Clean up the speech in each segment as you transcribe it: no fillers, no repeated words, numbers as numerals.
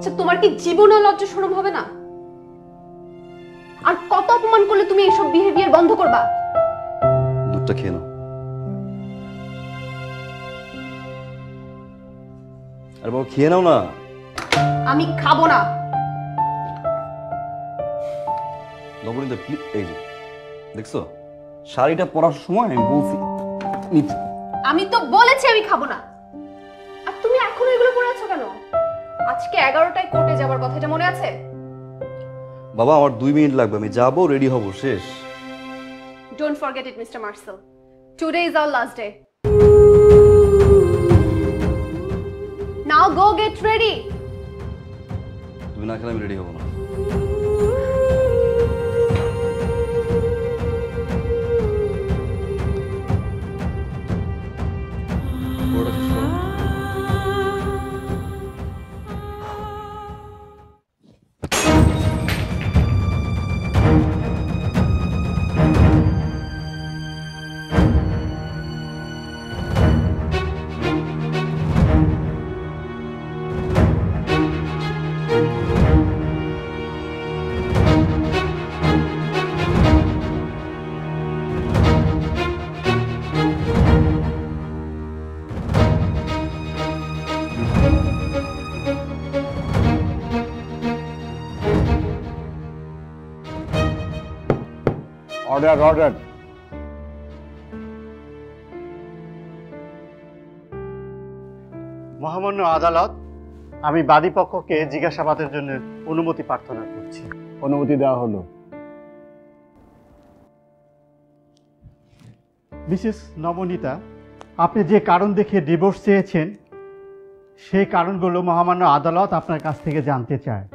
আচ্ছা তোমার কি জীবনে লজ্জা শরম হবে না? আর কত অপমান করলে তুমি এইসব বিহেভিয়ার বন্ধ করবা? দুধটা খেয়ে নাও। আরে বাবা খেয়ে নাও না। আমি খাবো না। নবনীতা এই যে দেখছো শাড়িটা পরার সময় আমি বলছি নিতে। আমি তো বলেছি আমি খাবো না। আর তুমি এখনো এগুলো পরে আছো কেন? আজকে 11টায় কোর্টে যাবার কথা, এটা মনে আছে? বাবা আমার 2 মিনিট লাগবে, আমি যাবো রেডি হব শেষ। Don't forget it, Mr. Marcel. Today is our last day. Now go get ready. তুমি না খেলে আমি রেডি হব না। Order order. মহামান্য আদালত, আমি বাদী পক্ষকে জিজ্ঞাসাবাদের জন্য অনুমতি প্রার্থনা করছি। অনুমতি দেওয়া হলো। মিসেস নবনীতা, আপনি যে কারণ দেখে ডিভোর্স চেয়েছেন সেই কারণগুলো মহামান্য আদালত আপনার কাছ থেকে জানতে চায়।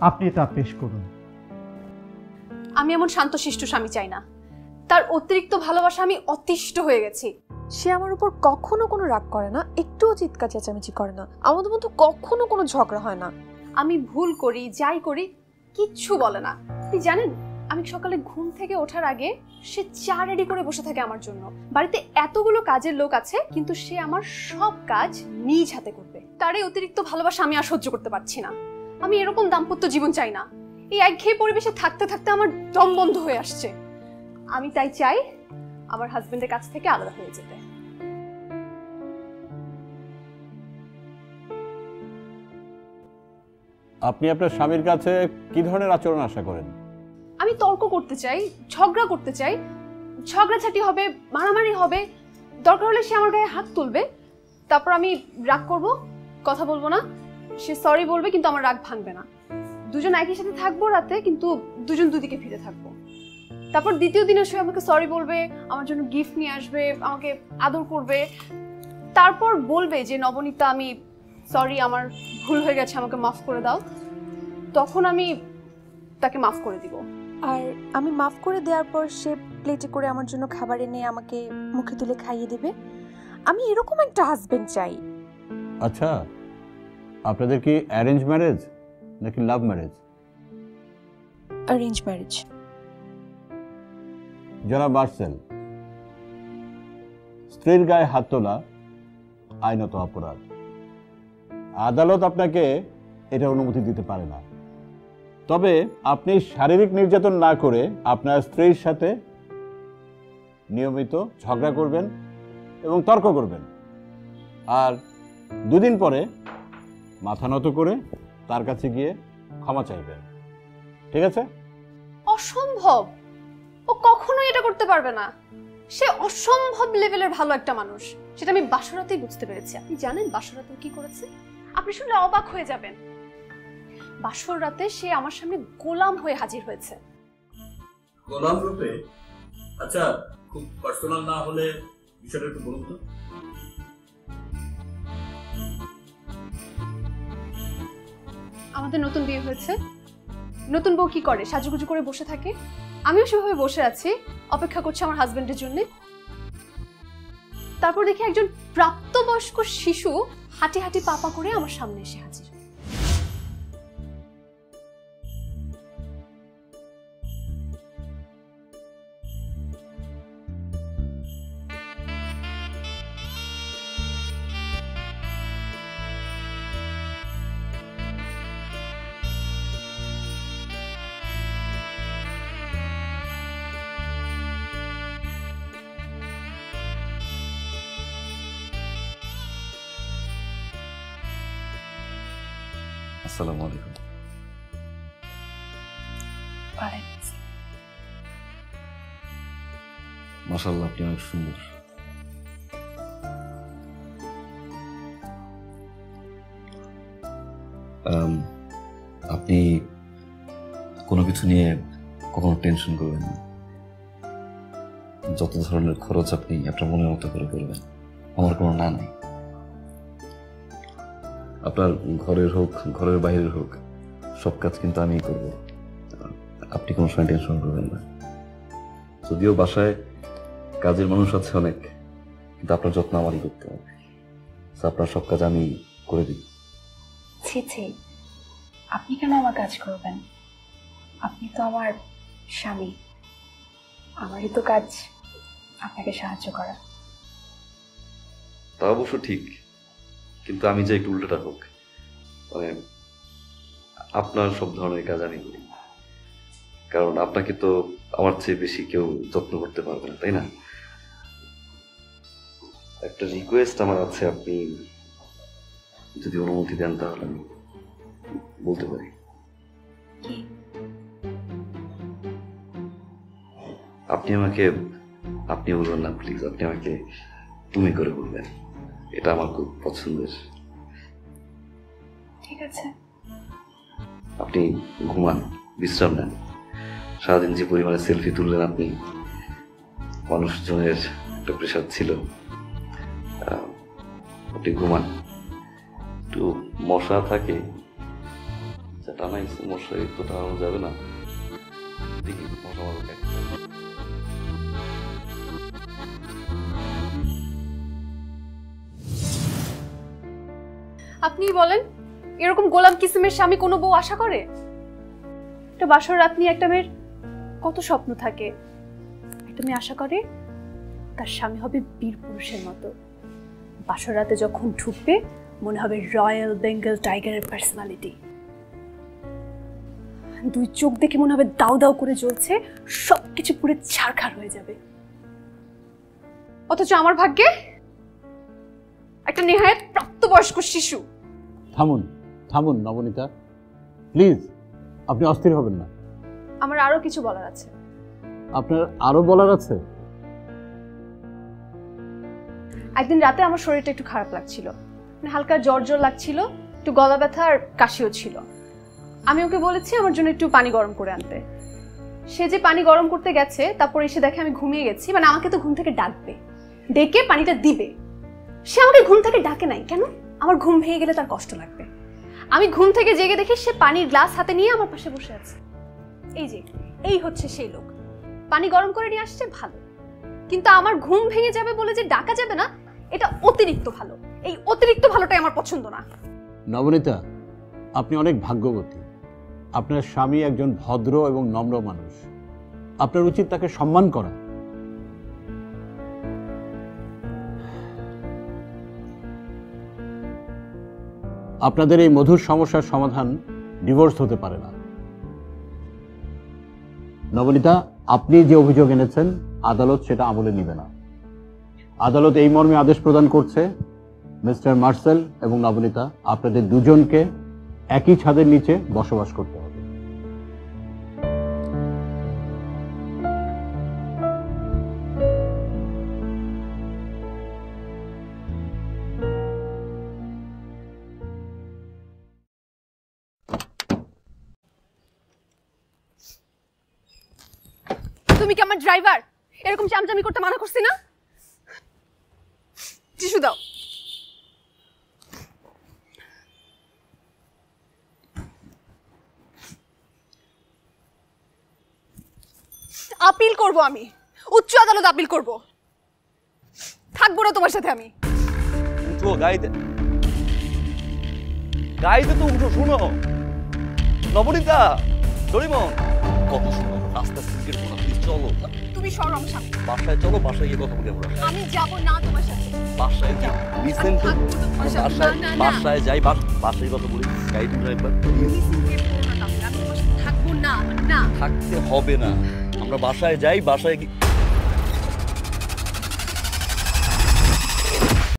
আপনি তা পেশ করুন। আমি এমন শান্তশিষ্ট স্বামী চাই না। তার অতিরিক্ত ভালোবাসা আমি অতিষ্ঠ হয়ে গেছি। সে আমার উপর কখনো কোনো রাগ করে না, একটুও চিৎকার চেঁচামেচি করে না, আমাদের মধ্যে কখনো কোনো ঝগড়া হয় না। আমি ভুল করি যাই করি কিচ্ছু বলে না। আপনি জানেন আমি সকালে ঘুম থেকে ওঠার আগে সে চা রেডি করে বসে থাকে আমার জন্য। বাড়িতে এতগুলো কাজের লোক আছে কিন্তু সে আমার সব কাজ নিজ হাতে করবে। তার এই অতিরিক্ত ভালোবাসা আমি আর সহ্য করতে পারছি না। আমি এরকম দাম্পত্য জীবন চাই না। এই একঘেয়ে পরিবেশে থাকতে থাকতে আমার দম বন্ধ হয়ে আসছে। আমি তাই চাই আমার হাজবেন্ডের কাছ থেকে আলাদা হয়ে যেতে। আপনি আপনার স্বামীর কাছে কি ধরনের আচরণ আশা করেন? আমি তর্ক করতে চাই, ঝগড়া করতে চাই, ঝগড়াঝাটি হবে, মারামারি হবে, দরকার হলে সে আমার গায়ে হাত তুলবে, তারপর আমি রাগ করব, কথা বলবো না, সে সরি বলবে কিন্তু আমার রাগ ভাঙবে না। দুজন একই সাথে থাকবো রাতে, কিন্তু দুজন দুদিকে ফিরে থাকবো। তারপর দ্বিতীয় দিনে সে আমাকে সরি বলবে, আমার জন্য গিফট নিয়ে আসবে, আমাকে আদর করবে, তারপর বলবে যে নবনীতা আমি সরি, আমার ভুল হয়ে গেছে, আমাকে মাফ করে দাও। তখন আমি তাকে মাফ করে দিব। আর আমি মাফ করে দেওয়ার পর সে প্লেটে করে আমার জন্য খাবার এনে আমাকে মুখে তুলে খাইয়ে দেবে। আমি এরকম একটা হাজবেন্ড চাই। আচ্ছা, আপনাদের কি অ্যারেঞ্জ ম্যারেজ নাকি লাভ ম্যারেজ? Arrange marriage. জনাব মার্সেল, স্ত্রীর গায়ে হাত তোলা আইনত অপরাধ। আদালত আপনাকে এটা অনুমতি দিতে পারে না। তবে আপনি শারীরিক নির্যাতন না করে আপনার স্ত্রীর সাথে নিয়মিত ঝগড়া করবেন এবং তর্ক করবেন, আর 2 দিন পরে মাথা নত করে তার কাছে গিয়ে ক্ষমা চাইবেন। ঠিক আছে? অসম্ভব, ও কখনোই এটা করতে পারবে না। সে অসম্ভব লেভেলের ভালো একটা মানুষ, সেটা আমি বাসরাতেই বুঝতে পেরেছি। আপনি জানেন বাসরাতে কি করেছে? আপনি শুনলে অবাক হয়ে যাবেন। বাসর রাতে সে আমার সামনে গোলাম হয়ে হাজির হয়েছে। গোলাম রূপে? আচ্ছা, খুব পার্সোনাল না হলে বিষয়টা একটু বলুন তো। আমাদের নতুন বিয়ে হয়েছে, নতুন বউ কি করে? সাজুগুজু করে বসে থাকে। আমিও সেভাবে বসে আছি, অপেক্ষা করছি আমার হাজবেন্ডের জন্য। তারপর দেখি একজন প্রাপ্তবয়স্ক শিশু হাঁটি হাঁটি পাপা করে আমার সামনে এসে হাজির। আসসালামু আলাইকুম। মাশাআল্লাহ, আপনি অনেক সুন্দর। আপনি কোনো কিছু নিয়ে কখনো টেনশন করবেন না। যত ধরনের খরচ আপনি আপনার মনের মতো করে করবেন, আমার কোনো না নাই। আপনার ঘরের হোক, ঘরের বাইরের হোক, সব কাজ কিন্তু আমিই করব। আপনি কোনো সময় টেনশন করবেন না। যদিও বাসায় কাজের মানুষ আছে অনেক, কিন্তু আপনার যত্ন আমারই করতে হবে। আপনার সব কাজ আমি করে দিই। ছি ছি, আপনি কেন আমার কাজ করবেন? আপনি তো আমার স্বামী, আমারই তো কাজ আপনাকে সাহায্য করা। তা অবশ্য ঠিক, কিন্তু আমি যে একটু উল্টোটা হোক, মানে আপনার সব ধরনের কাজ আমি করি, কারণ আপনাকে তো আমার চেয়ে বেশি কেউ যত্ন করতে পারবে না, তাই না? একটা রিকোয়েস্ট আমার আছে, আপনি যদি অনুমতি দেন তাহলে আমি বলতে পারি। আপনি বলবেন না প্লিজ, আপনি আমাকে তুমি করে বলবেন, এটা আমার খুব পছন্দের। ঠিক আছে। আপনি ঘুমান, বিশ্রাম নেন। সারাদিন যে পরিমাণে সেলফি তুললেন আপনি, মানুষজনের একটা প্রেশার ছিল। আপনি ঘুমান। একটু মশা থাকে, টানাই মশারি তো টানানো যাবে না, দেখি মশা মারো। আপনি বলেন, এরকম গোলাম কিসিমের স্বামী কোনো বউ আশা করে? একটা বাসর রাত নিয়ে একটা মেয়ের কত স্বপ্ন থাকে। একটা মেয়ে আশা করে তার স্বামী হবে বীর পুরুষের মতো, বাসর রাতে যখন ঢুকবে মনে হবে রয়্যাল বেঙ্গল টাইগারের পার্সোনালিটি, দুই চোখ দেখে মনে হবে দাউ দাউ করে জ্বলছে, সবকিছু পুরো ছারখার হয়ে যাবে। অথচ আমার ভাগ্যে একটা নেহায়েত প্রাপ্তবয়স্ক শিশু। থামুন থামুন নবনীতা, প্লিজ, আপনি অস্থির হবেন না। আমার আরো কিছু বলার আছে। আপনার আরো বলার আছে? একদিন রাতে আমার শরীরটা একটু খারাপ লাগছিল, মানে হালকা জ্বর জ্বর লাগছিল, একটু গলা ব্যথা আর কাশিও ছিল। আমি ওকে বলেছি আমার জন্য একটু পানি গরম করে আনতে। সে যে পানি গরম করতে গেছে, তারপর এসে দেখে আমি ঘুমিয়ে গেছি, মানে আমাকে তো ঘুম থেকে ডাকবে, ডেকে পানিটা দিবে। সে আমাকে ঘুম থেকে ডাকে নাই কেন? আমার ঘুম ভেঙে গেলে তার কষ্ট লাগবে। আমি ঘুম থেকে জেগে দেখি সে পানির গ্লাস হাতে নিয়ে আমার পাশে বসে আছে। এই হচ্ছে সেই লোক। পানি গরম করে নিয়ে আসছে ভালো, কিন্তু আমার ঘুম ভেঙে যাবে বলে যে ডাকা যাবে না, এটা অতিরিক্ত ভালো। এই অতিরিক্ত ভালোটাই আমার পছন্দ না। নবনীতা, আপনি অনেক ভাগ্যবতী। আপনার স্বামী একজন ভদ্র এবং নম্র মানুষ, আপনার উচিত তাকে সম্মান করা। আপনাদের এই মধুর সমস্যার সমাধান ডিভোর্স হতে পারে না। নবনীতা, আপনি যে অভিযোগ এনেছেন আদালত সেটা আমলে নিবে না। আদালত এই মর্মে আদেশ প্রদান করছে, মিস্টার মার্সেল এবং নবনীতা, আপনাদের দুজনকে একই ছাদের নিচে বসবাস করতে হবে। তুমি কি আমার ড্রাইভার? এরকম চামচামি করতে মানা করছি না? টিস্যু দাও। আপিল করব, আমি উচ্চ আদালত আপিল করব। থাকবো না তোমার সাথে আমি। উঠো গাইতে, গাইতে তো উঠো। শোনো নবনীতা, ডরিমন, কত শোনো, রাস্তা সিনকেট শোনো, প্লিজ চলো। তুমি সরো আমার সামনে। বাসায় চলো, বাসায় গিয়ে কথা বলি আমরা। আমি যাব না তোমার সাথে। বাসায় যাই, লিসেন টু, বাসায় যাই, বাসায় কথা বলি। গাইড ড্রাইভার, থাকবো না, না থাকতে হবে না। আমরা বাসায় যাই, বাসায়